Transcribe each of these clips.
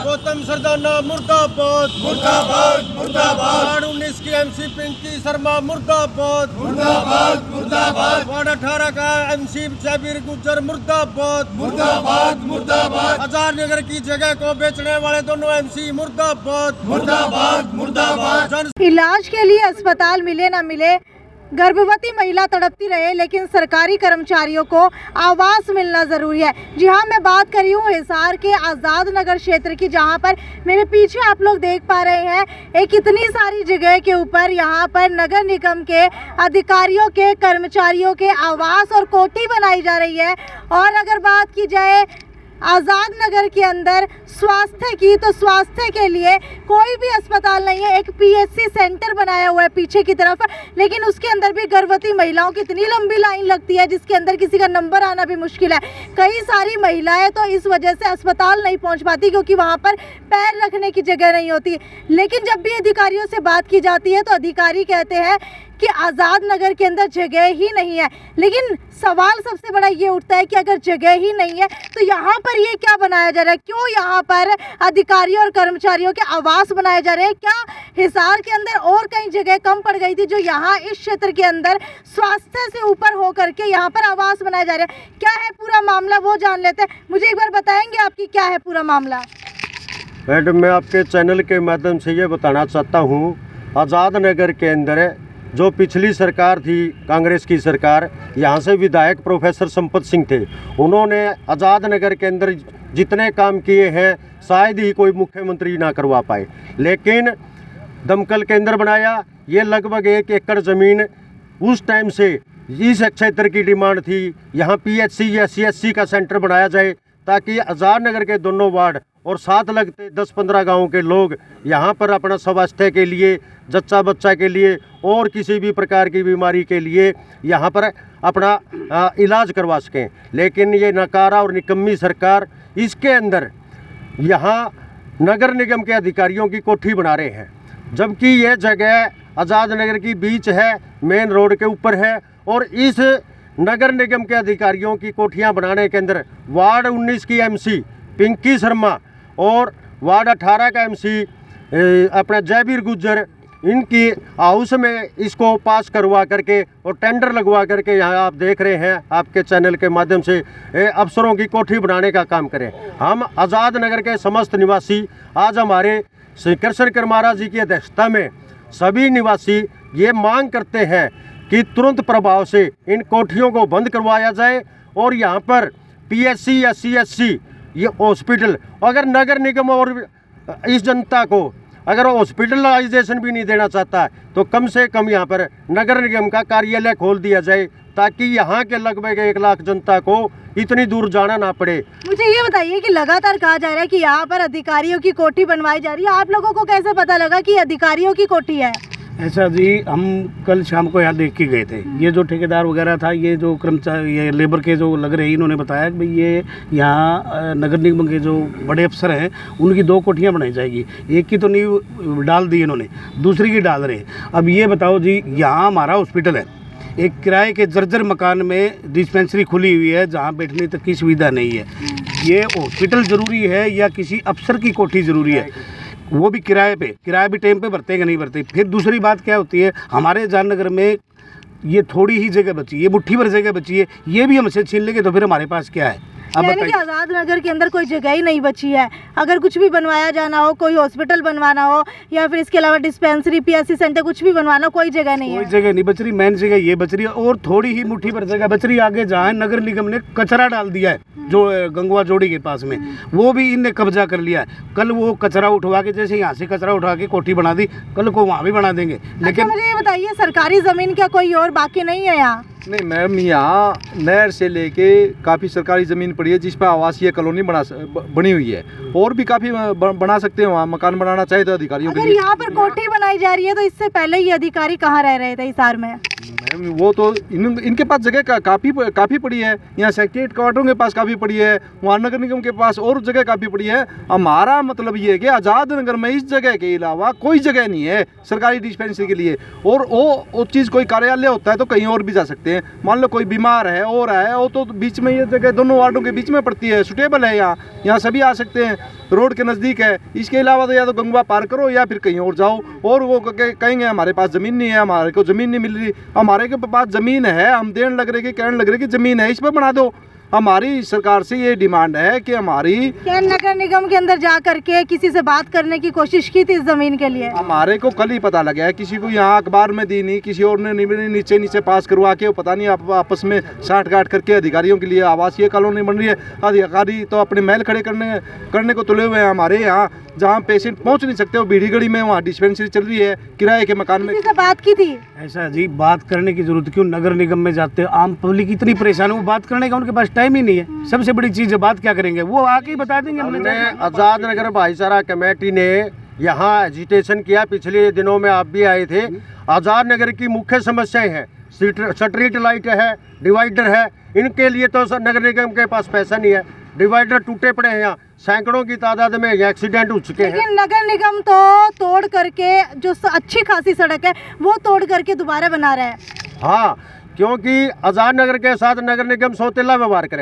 गौतम सरदाना मुर्दाबाद मुर्दाबाद मुर्दाबाद। वार्ड 19 की एमसी पिंकी शर्मा मुर्दाबाद मुर्दाबाद मुर्दाबाद। वार्ड 18 का एमसी जयवीर गुज्जर मुर्दाबाद मुर्दाबाद मुर्दाबाद। आजाद नगर की जगह को बेचने वाले दोनों एमसी मुर्दाबाद मुर्दाबाद मुर्दाबाद। इलाज के लिए अस्पताल मिले ना मिले, गर्भवती महिला तड़पती रहे, लेकिन सरकारी कर्मचारियों को आवास मिलना ज़रूरी है। जी हाँ, मैं बात कर रही हूँ हिसार के आज़ाद नगर क्षेत्र की, जहाँ पर मेरे पीछे आप लोग देख पा रहे हैं एक इतनी सारी जगह के ऊपर यहाँ पर नगर निगम के अधिकारियों के कर्मचारियों के आवास और कोठी बनाई जा रही है। और अगर बात की जाए आज़ाद नगर के अंदर स्वास्थ्य की, तो स्वास्थ्य के लिए कोई भी अस्पताल नहीं है। एक पीएचसी सेंटर बनाया हुआ है पीछे की तरफ, लेकिन उसके अंदर भी गर्भवती महिलाओं की इतनी लंबी लाइन लगती है जिसके अंदर किसी का नंबर आना भी मुश्किल है। कई सारी महिलाएं तो इस वजह से अस्पताल नहीं पहुंच पाती क्योंकि वहां पर पैर रखने की जगह नहीं होती। लेकिन जब भी अधिकारियों से बात की जाती है तो अधिकारी कहते हैं कि आज़ाद नगर के अंदर जगह ही नहीं है। लेकिन सवाल सबसे बड़ा ये उठता है कि अगर जगह ही नहीं है तो यहाँ पर ये क्या बनाया जा रहा है? क्यों यहाँ पर अधिकारियों और कर्मचारियों के आवास बनाए जा रहे हैं? क्या हिसार के अंदर और कई जगह कम पड़ गई थी जो यहाँ इस क्षेत्र के अंदर स्वास्थ्य से ऊपर हो करके यहाँ पर आवास बनाए जा रहे हैं? क्या है पूरा मामला वो जान लेते हैं। मुझे एक बार बताएंगे आपकी क्या है पूरा मामला? मैडम, मैं आपके चैनल के माध्यम से ये बताना चाहता हूँ, आज़ाद नगर के अंदर जो पिछली सरकार थी, कांग्रेस की सरकार, यहाँ से विधायक प्रोफेसर संपत सिंह थे। उन्होंने आज़ाद नगर के अंदर जितने काम किए हैं शायद ही कोई मुख्यमंत्री ना करवा पाए। लेकिन दमकल केंद्र बनाया, ये लगभग 1 एकड़ ज़मीन उस टाइम से इस क्षेत्र की डिमांड थी। यहाँ पीएचसी या सीएचसी का सेंटर बनाया जाए ताकि आज़ाद नगर के दोनों वार्ड और साथ लगते 10-15 गाँव के लोग यहाँ पर अपना स्वास्थ्य के लिए, जच्चा बच्चा के लिए और किसी भी प्रकार की बीमारी के लिए यहाँ पर अपना इलाज करवा सकें। लेकिन ये नकारा और निकम्मी सरकार इसके अंदर यहाँ नगर निगम के अधिकारियों की कोठी बना रहे हैं, जबकि ये जगह आज़ाद नगर की बीच है, मेन रोड के ऊपर है। और इस नगर निगम के अधिकारियों की कोठियाँ बनाने के अंदर वार्ड 19 की एमसी पिंकी शर्मा और वार्ड 18 का एमसी अपना जयवीर गुज्जर, इनकी हाउस में इसको पास करवा करके और टेंडर लगवा करके यहाँ आप देख रहे हैं आपके चैनल के माध्यम से अफसरों की कोठी बनाने का काम करें। हम आज़ाद नगर के समस्त निवासी आज हमारे श्री कृष्ण करमारा जी की अध्यक्षता में सभी निवासी ये मांग करते हैं कि तुरंत प्रभाव से इन कोठियों को बंद करवाया जाए और यहाँ पर पीएचसी या सीएचसी ये हॉस्पिटल, अगर नगर निगम और इस जनता को अगर हॉस्पिटलाइजेशन भी नहीं देना चाहता है तो कम से कम यहाँ पर नगर निगम का कार्यालय खोल दिया जाए ताकि यहाँ के लगभग 1 लाख जनता को इतनी दूर जाना ना पड़े। मुझे ये बताइए कि लगातार कहा जा रहा है कि यहाँ पर अधिकारियों की कोठी बनवाई जा रही है, आप लोगों को कैसे पता लगा कि अधिकारियों की कोठी है? ऐसा जी, हम कल शाम को यहाँ देख के गए थे। ये जो ठेकेदार वगैरह था, ये जो कर्मचारी, ये लेबर के जो लग रहे हैं, इन्होंने बताया कि भाई ये यहाँ नगर निगम के जो बड़े अफसर हैं उनकी 2 कोठियाँ बनाई जाएगी। एक की तो नींव डाल दी इन्होंने, दूसरी की डाल रहे हैं। अब ये बताओ जी, यहाँ हमारा हॉस्पिटल है, एक किराए के जर्जर मकान में डिस्पेंसरी खुली हुई है जहाँ बैठने तक की सुविधा नहीं है। ये हॉस्पिटल ज़रूरी है या किसी अफसर की कोठी ज़रूरी है? वो भी किराए पे, किराया भी टाइम पे भरते हैं कि नहीं भरते? फिर दूसरी बात क्या होती है, हमारे आज़ाद नगर में ये थोड़ी ही जगह बची है, ये मुट्ठी भर जगह बची है, ये भी हमसे छीन लेंगे तो फिर हमारे पास क्या है? यानी कि आज़ाद नगर के अंदर कोई जगह ही नहीं बची है। अगर कुछ भी बनवाया जाना हो, कोई हॉस्पिटल बनवाना हो या फिर इसके अलावा डिस्पेंसरी, पीएचसी सेंटर, कुछ भी बनवाना हो, कोई जगह नहीं है। कोई जगह नहीं बच रही, मेन जगह ये बच रही है और थोड़ी ही मुट्ठी भर जगह बच रही है। आगे जहाँ नगर निगम ने कचरा डाल दिया है, जो गंगवा जोड़ी के पास में, वो भी इनने कब्जा कर लिया है। कल वो कचरा उठवा के, जैसे यहाँ से कचरा उठा के कोठी बना दी, कल को वहाँ भी बना देंगे। लेकिन मुझे ये बताइए, सरकारी ज़मीन क्या कोई और बाकी नहीं है यहाँ? नहीं मैम, यहाँ नहर से लेके काफ़ी सरकारी ज़मीन पड़ी है जिस पर आवासीय कॉलोनी बनी हुई है, और भी काफ़ी बना सकते हैं। वहाँ मकान बनाना चाहिए तो अधिकारियों के लिए। यहाँ पर कोठी बनाई जा रही है तो इससे पहले ये अधिकारी कहाँ रह रहे थे हिसार में? हैं वो तो इनके पास जगह काफ़ी पड़ी है। यहाँ सेक्रेटरीट क्वार्टरों के पास काफ़ी पड़ी है, वहाँ नगर निगम के पास और जगह काफ़ी पड़ी है। हमारा मतलब ये है कि आज़ाद नगर में इस जगह के अलावा कोई जगह नहीं है सरकारी डिस्पेंसरी के लिए। और वो चीज़ कोई कार्यालय होता है तो कहीं और भी जा सकते हैं। मान लो कोई बीमार है और है, वो तो बीच में ये जगह दोनों वार्डों के बीच में पड़ती है, सुटेबल है। यहाँ सभी आ सकते हैं, रोड के नज़दीक है। इसके अलावा तो या तो गंगवा पार करो या फिर कहीं और जाओ। और वो कहेंगे हमारे पास ज़मीन नहीं है, हमारे को ज़मीन नहीं मिल रही। हमारे के पास ज़मीन है, हम देने लग रहे कि कहने लग रहे कि ज़मीन है, इस पर बना दो। हमारी सरकार से ये डिमांड है कि हमारी क्या नगर निगम के अंदर जा करके किसी से बात करने की कोशिश की थी इस जमीन के लिए? हमारे को कल ही पता लगा है, किसी को यहाँ अखबार में दी नहीं, किसी और ने नीचे पास करवा के, पता नहीं आपस में साठ गांठ करके अधिकारियों के लिए आवासीय कॉलोनी बन रही है। अधिकारी तो अपने महल खड़े करने को तुले हुए हैं। हमारे यहाँ जहाँ पेशेंट पहुँच नहीं सकते वो भीड़ी गड़ी में वहाँ डिस्पेंसरी चल रही है किराए के मकान में। किसी से बात की थी? ऐसा जी, बात करने की जरूरत क्यों? नगर निगम में जाते आम पब्लिक इतनी परेशान है, वो बात करने का उनके पास टाइम ही नहीं है। सबसे बड़ी चीज़ है, बात क्या करेंगे, वो आके ही बता देंगे। हमने आज़ाद नगर भाईचारा कमेटी ने यहाँ एजिटेशन किया, पिछले दिनों में आप भी आए थे। आज़ाद नगर की मुख्य समस्याएं हैं, स्ट्रीट लाइट है, डिवाइडर है। इनके लिए तो नगर निगम के पास पैसा नहीं है, डिवाइडर टूटे पड़े हैं, यहाँ सैकड़ों की तादाद में एक्सीडेंट हो चुके हैं। लेकिन नगर निगम तो तोड़ करके जो अच्छी खासी सड़क है वो तोड़ करके दोबारा बना रहा है। हाँ, क्योंकि आज़ाद नगर के साथ नगर निगम सौतेला व्यवहार कर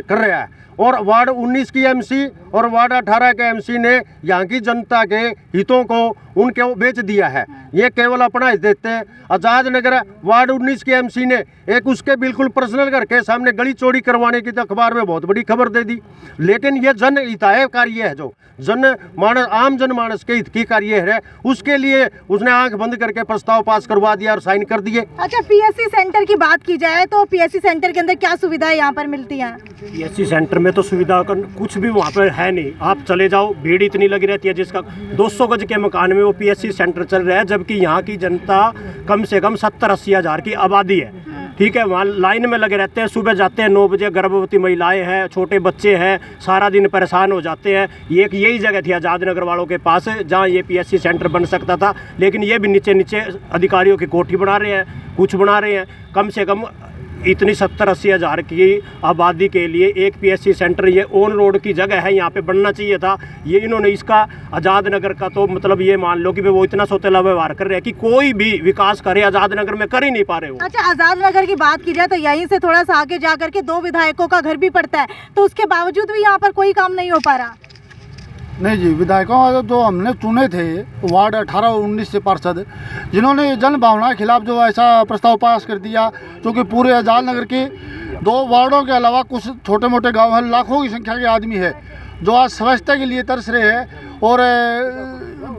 रहा है। और वार्ड 19 की एमसी और वार्ड 18 के एमसी ने यहाँ की जनता के हितों को उनके बेच दिया है। ये केवल अपना हित देते हैं। आज़ाद नगर वार्ड 19 के एमसी ने एक उसके बिल्कुल पर्सनल घर के सामने गली चौड़ी करवाने की तो अखबार में बहुत बड़ी खबर दे दी। लेकिन ये जन हिताय कार्य है, जो आम जनमानस के हित की कार्य है, उसके लिए उसने आंख बंद करके प्रस्ताव पास करवा दिया और साइन कर दिए। अच्छा, पीएससी सेंटर की बात की जाए तो पीएससी सेंटर के अंदर क्या सुविधाएं यहाँ पर मिलती हैं? पीएससी सेंटर में तो सुविधा कुछ भी वहाँ पर है नहीं। आप चले जाओ, भीड़ इतनी लगी रहती है, जिसका 200 गज के मकान में वो पीएससी सेंटर चल रहा है, जबकि यहाँ की जनता कम से कम 70-80 हज़ार की आबादी है। ठीक है, वहाँ लाइन में लगे रहते हैं, सुबह जाते हैं 9 बजे, गर्भवती महिलाएं हैं, छोटे बच्चे हैं, सारा दिन परेशान हो जाते हैं। यही जगह थी आज़ाद नगर वालों के पास जहाँ ये पीएससी सेंटर बन सकता था, लेकिन ये भी नीचे अधिकारियों की कोठी बना रहे हैं, कुछ बना रहे हैं। कम से कम इतनी 70-80 हज़ार की आबादी के लिए एक पीएससी सेंटर, ये ऑन रोड की जगह है, यहाँ पे बनना चाहिए था। ये इन्होंने इसका आज़ाद नगर का तो मतलब ये मान लो कि वो इतना सौतेला व्यवहार कर रहे हैं कि कोई भी विकास करे आज़ाद नगर में कर ही नहीं पा रहे हो। अच्छा, आज़ाद नगर की बात की जाए तो यहीं से थोड़ा सा आगे जा करके 2 विधायकों का घर भी पड़ता है, तो उसके बावजूद भी यहाँ पर कोई काम नहीं हो पा रहा। नहीं जी, विधायकों जो हमने चुने थे वार्ड 18 और 19 से पार्षद, जिन्होंने जन भावना के खिलाफ जो ऐसा प्रस्ताव पास कर दिया, क्योंकि पूरे आज़ाद नगर के 2 वार्डों के अलावा कुछ छोटे मोटे गांव हैं, लाखों की संख्या के आदमी है जो आज स्वच्छता के लिए तरस रहे हैं और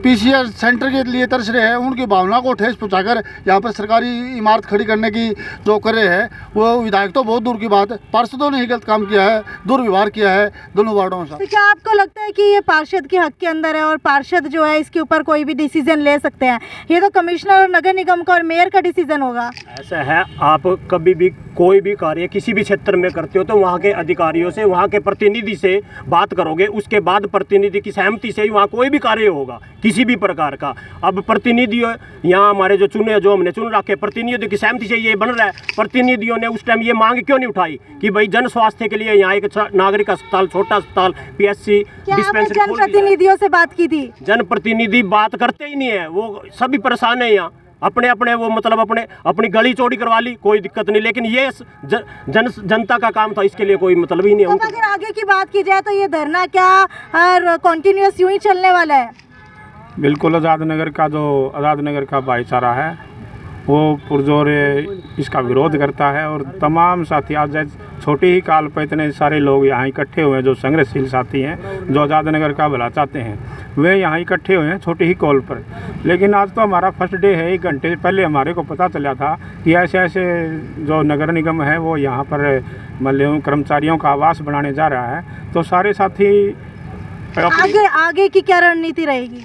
पीसीआर सेंटर के लिए तरस रहे हैं। उनकी भावना को ठेस पहुंचाकर यहाँ पर सरकारी इमारत खड़ी करने की जो कर रहे हैं, वो विधायक तो बहुत दूर की बात है, पार्षदों ने ही गलत काम किया है, दुर्व्यवहार किया है दोनों वार्डों के साथ। तो क्या आपको लगता है कि ये पार्षद के हक के अंदर है और पार्षद जो है इसके ऊपर कोई भी डिसीजन ले सकते हैं? ये तो कमिश्नर और नगर निगम का और मेयर का डिसीजन होगा। ऐसा है, आप कभी भी कोई भी कार्य किसी भी क्षेत्र में करते हो तो वहाँ के अधिकारियों से, वहाँ के प्रतिनिधि से बात करोगे, उसके बाद प्रतिनिधि की सहमति से ही वहाँ कोई भी कार्य होगा किसी भी प्रकार का। अब प्रतिनिधि यहाँ हमारे जो हमने चुन रखे, प्रतिनिधियों की सहमति से ये बन रहा है। प्रतिनिधियों ने उस टाइम ये मांग क्यों नहीं उठाई कि भाई जन स्वास्थ्य के लिए यहाँ एक नागरिक अस्पताल, छोटा अस्पताल, पीएससी डिस्पेंसरी। जनप्रतिनिधियों से बात की थी? जनप्रतिनिधि बात करते ही नहीं है, वो सभी परेशान है यहाँ, अपने वो मतलब अपनी गली चौड़ी करवा ली, कोई दिक्कत नहीं। लेकिन ये जनता का काम था, इसके लिए कोई मतलब ही नहीं है। तो अगर आगे की बात की जाए तो ये धरना क्या कंटिन्यूअस यूं ही चलने वाला है? बिल्कुल, आज़ाद नगर का भाईचारा है वो पुरजोर इसका विरोध करता है। और तमाम साथी आज छोटी ही काल पर इतने सारे लोग यहाँ इकट्ठे हुए हैं जो संघर्षशील साथी हैं, जो आज़ाद नगर का भला चाहते हैं, वे यहाँ इकट्ठे हुए हैं छोटी ही कॉल पर। लेकिन आज तो हमारा फर्स्ट डे है, 1 घंटे पहले हमारे को पता चला था कि ऐसे जो नगर निगम है वो यहाँ पर मतलब कर्मचारियों का आवास बनाने जा रहा है। तो सारे साथी आगे की क्या रणनीति रहेगी?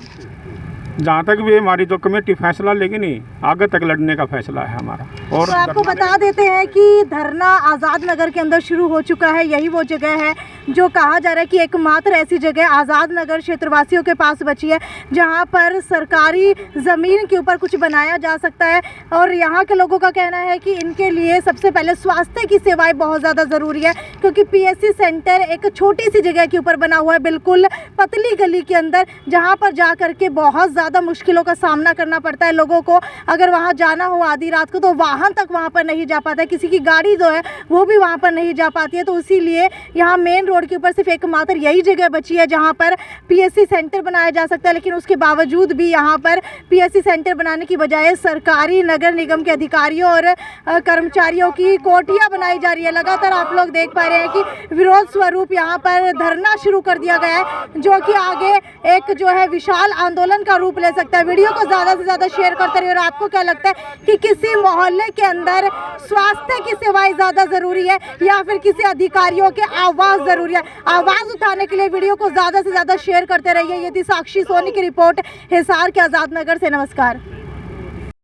जहाँ तक भी हमारी जो कमेटी फैसला लेगी, नहीं आगे तक लड़ने का फैसला है हमारा। और तो आपको बता देते हैं कि धरना आज़ाद नगर के अंदर शुरू हो चुका है, यही वो जगह है जो कहा जा रहा है कि एकमात्र ऐसी जगह आज़ाद नगर क्षेत्रवासियों के पास बची है जहां पर सरकारी ज़मीन के ऊपर कुछ बनाया जा सकता है। और यहाँ के लोगों का कहना है कि इनके लिए सबसे पहले स्वास्थ्य की सेवाएं बहुत ज़्यादा ज़रूरी है, क्योंकि पीएससी सेंटर एक छोटी सी जगह के ऊपर बना हुआ है, बिल्कुल पतली गली के अंदर, जहाँ पर जा कर के बहुत ज़्यादा मुश्किलों का सामना करना पड़ता है लोगों को। अगर वहाँ जाना हो आधी रात को तो वाहन तक वहाँ पर नहीं जा पाता है, किसी की गाड़ी जो है वो भी वहाँ पर नहीं जा पाती है। तो इसीलिए यहाँ मेन रोड के ऊपर सिर्फ एकमात्र यही जगह बची है जहाँ पर पीएससी सेंटर बनाया जा सकता है। लेकिन उसके बावजूद भी यहाँ पर पीएससी सेंटर बनाने की बजाय सरकारी नगर निगम के अधिकारियों और कर्मचारियों की कोठियाँ बनाई जा रही है। लगातार आप लोग देख पा रहे हैं कि विरोध स्वरूप यहाँ पर धरना शुरू कर दिया गया है, जो कि आगे एक जो है विशाल आंदोलन का रूप ले सकता है। वीडियो को ज़्यादा से ज़्यादा शेयर करते रहिए। और आपको क्या लगता है कि किसी मोहल्ले के अंदर स्वास्थ्य की सेवाएं ज़्यादा ज़रूरी है या फिर किसी अधिकारियों के आवाज़ ज़रूरी है? आवाज़ उठाने के लिए वीडियो को ज़्यादा से ज़्यादा शेयर करते रहिए। ये थी साक्षी सोनी की रिपोर्ट हिसार के आज़ाद नगर से। नमस्कार।